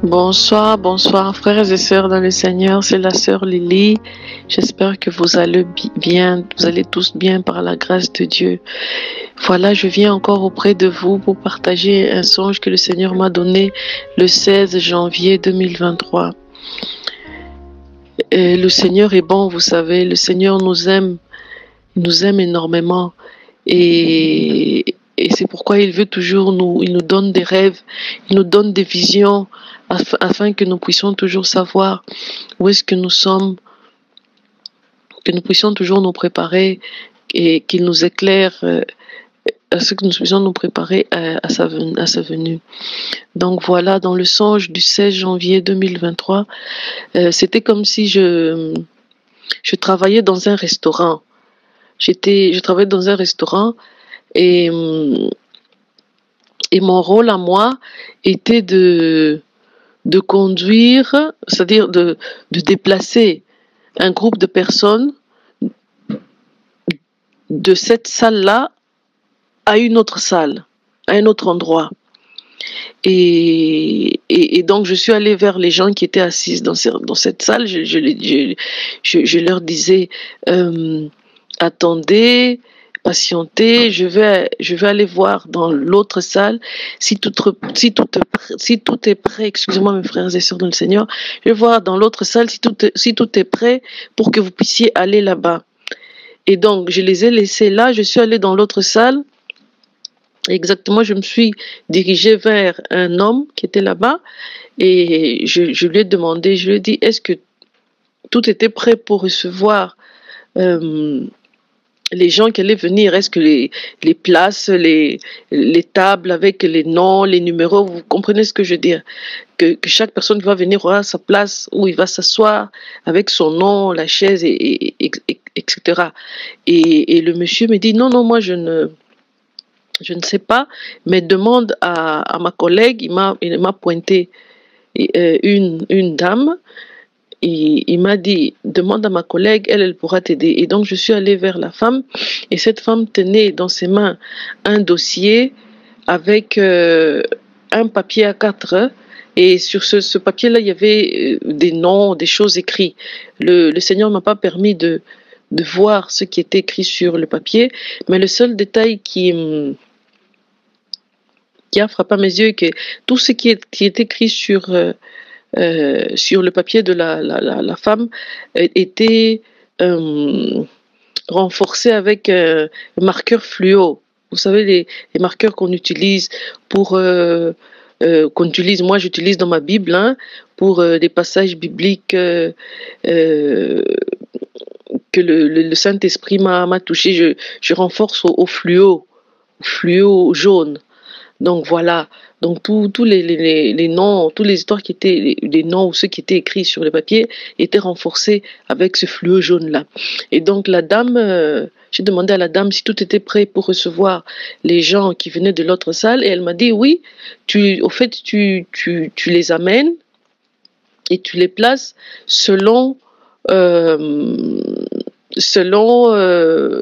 Bonsoir, bonsoir, frères et sœurs dans le Seigneur, c'est la sœur Lily. J'espère que vous allez bien, vous allez tous bien par la grâce de Dieu. Voilà, je viens encore auprès de vous pour partager un songe que le Seigneur m'a donné le 16 janvier 2023. Et le Seigneur est bon, vous savez, le Seigneur il nous aime énormément. Et c'est pourquoi il veut toujours il nous donne des rêves, il nous donne des visions afin que nous puissions toujours savoir où est-ce que nous sommes, que nous puissions toujours nous préparer et qu'il nous éclaire à ce que nous puissions nous préparer à sa venue. Donc voilà, dans le songe du 16 janvier 2023, c'était comme si je travaillais dans un restaurant. Je travaillais dans un restaurant et, et mon rôle à moi était de conduire, c'est-à-dire de déplacer un groupe de personnes de cette salle-là à une autre salle, à un autre endroit. Et donc, je suis allée vers les gens qui étaient assis dans cette salle. Je leur disais, attendez, patientez, je vais aller voir dans l'autre salle si tout est prêt. Excusez-moi, mes frères et sœurs dans le Seigneur. Je vais voir dans l'autre salle si tout est prêt pour que vous puissiez aller là-bas. Et donc, je les ai laissés là. Je suis allée dans l'autre salle. Exactement, je me suis dirigée vers un homme qui était là-bas et je lui ai demandé, je lui ai dit, est-ce que tout était prêt pour recevoir les gens qui allaient venir? Est-ce que les places, les tables avec les noms, les numéros, vous comprenez ce que je veux dire? Que chaque personne qui va venir aura sa place où il va s'asseoir avec son nom, la chaise, etc. Et le monsieur me dit, non, non, moi je ne sais pas, mais demande à ma collègue, il m'a pointé une dame, il m'a dit, demande à ma collègue, elle pourra t'aider. Et donc je suis allée vers la femme, et cette femme tenait dans ses mains un dossier avec un papier A4, et sur ce papier-là, il y avait des noms, des choses écrites. Le Seigneur ne m'a pas permis de voir ce qui était écrit sur le papier, mais le seul détail qui a frappé mes yeux, que tout ce qui est écrit sur le papier de la femme était renforcé avec marqueur fluo. Vous savez, les marqueurs qu'on utilise pour moi j'utilise dans ma Bible, hein, pour des passages bibliques que le Saint-Esprit m'a touché. Je renforce au fluo jaune. Donc voilà, donc tous les noms, toutes les histoires qui étaient, les noms ou ceux qui étaient écrits sur le papier étaient renforcés avec ce fluo jaune-là. Et donc la dame, j'ai demandé à la dame si tout était prêt pour recevoir les gens qui venaient de l'autre salle, et elle m'a dit oui, au fait tu les amènes et tu les places selon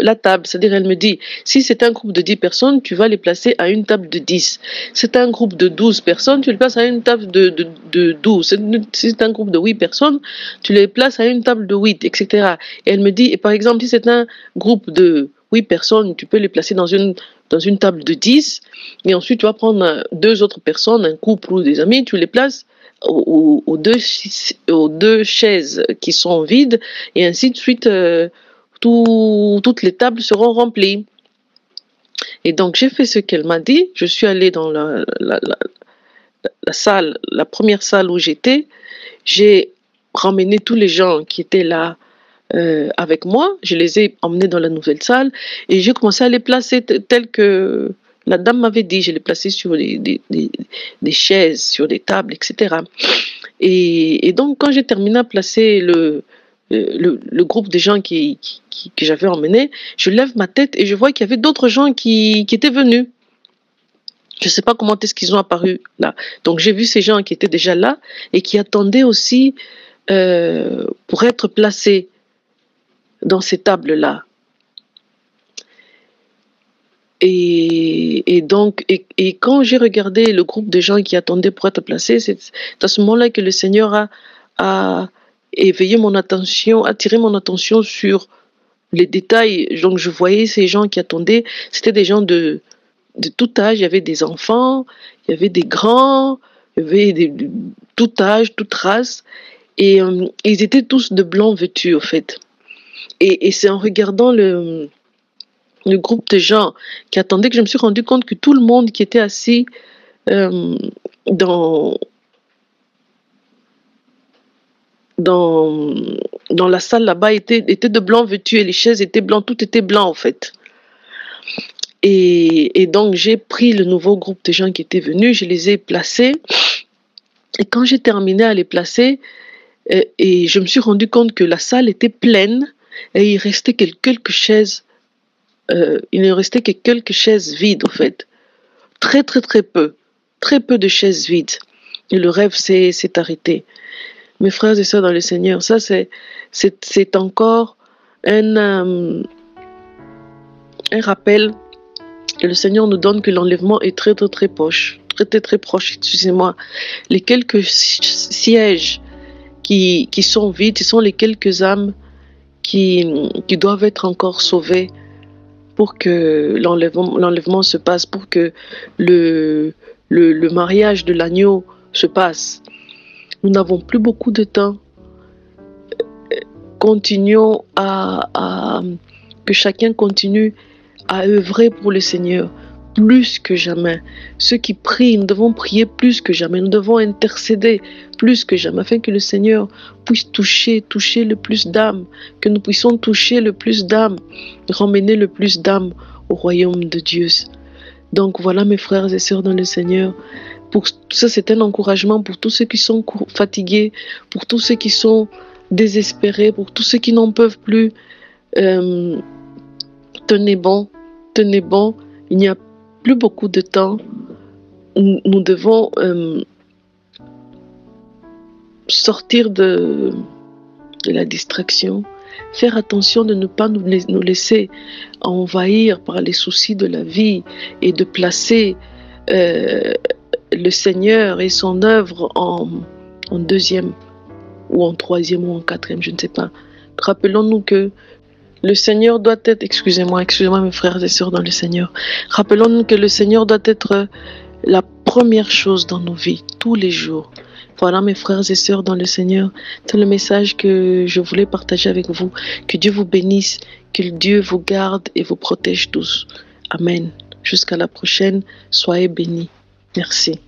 la table. C'est-à-dire, elle me dit, si c'est un groupe de 10 personnes, tu vas les placer à une table de 10. Si c'est un groupe de 12 personnes, tu les places à une table de 12. Si c'est un groupe de 8 personnes, tu les places à une table de 8, etc. Et elle me dit, et par exemple, si c'est un groupe de 8 personnes, tu peux les placer dans une table de 10, et ensuite tu vas prendre deux autres personnes, un couple ou des amis, tu les places aux deux chaises qui sont vides, et ainsi de suite, toutes les tables seront remplies. Et donc j'ai fait ce qu'elle m'a dit. Je suis allée dans la salle, la première salle où j'étais. J'ai ramené tous les gens qui étaient là avec moi. Je les ai emmenés dans la nouvelle salle et j'ai commencé à les placer tels que la dame m'avait dit. Je les plaçais sur des chaises, sur des tables, etc. Et donc, quand j'ai terminé à placer le groupe de gens que j'avais emmené, je lève ma tête et je vois qu'il y avait d'autres gens qui étaient venus. Je ne sais pas comment est-ce qu'ils ont apparu là. Donc, j'ai vu ces gens qui étaient déjà là et qui attendaient aussi pour être placés dans ces tables-là. Et quand j'ai regardé le groupe de gens qui attendaient pour être placés, c'est à ce moment-là que le Seigneur a éveillé mon attention, attiré mon attention sur les détails. Donc je voyais ces gens qui attendaient, c'était des gens de tout âge, il y avait des enfants, il y avait des grands, il y avait de tout âge, toute race, et ils étaient tous de blanc vêtus, au fait. Et c'est en regardant le groupe de gens qui attendaient que je me suis rendu compte que tout le monde qui était assis euh, dans, dans, dans la salle là-bas était de blanc vêtu et les chaises étaient blancs, tout était blanc en fait. Et donc j'ai pris le nouveau groupe de gens qui étaient venus, je les ai placés. Et quand j'ai terminé à les placer, et je me suis rendu compte que la salle était pleine et il restait que quelques chaises. Il ne restait que quelques chaises vides, en fait. Très, très, très peu. Très peu de chaises vides. Et le rêve s'est arrêté. Mes frères et sœurs dans le Seigneur, ça, c'est encore un rappel que le Seigneur nous donne que l'enlèvement est très, très, très proche. Très, très, très proche, excusez-moi. Les quelques sièges qui sont vides, ce sont les quelques âmes qui doivent être encore sauvées pour que l'enlèvement se passe, pour que le mariage de l'agneau se passe. Nous n'avons plus beaucoup de temps. Continuons que chacun continue à œuvrer pour le Seigneur plus que jamais. Ceux qui prient, nous devons prier plus que jamais. Nous devons intercéder plus que jamais afin que le Seigneur puisse toucher le plus d'âmes, que nous puissions toucher le plus d'âmes, ramener le plus d'âmes au royaume de Dieu. Donc voilà mes frères et sœurs dans le Seigneur. Pour ça, c'est un encouragement pour tous ceux qui sont fatigués, pour tous ceux qui sont désespérés, pour tous ceux qui n'en peuvent plus. Tenez bon, tenez bon. Il n'y a plus beaucoup de temps. Nous devons sortir de la distraction, faire attention de ne pas nous laisser envahir par les soucis de la vie et de placer le Seigneur et son œuvre en deuxième ou en troisième ou en quatrième, je ne sais pas. Rappelons-nous que le Seigneur doit être, excusez-moi mes frères et sœurs dans le Seigneur, rappelons-nous que le Seigneur doit être la première chose dans nos vies, tous les jours. Voilà mes frères et sœurs dans le Seigneur, c'est le message que je voulais partager avec vous. Que Dieu vous bénisse, que Dieu vous garde et vous protège tous. Amen. Jusqu'à la prochaine, soyez bénis. Merci.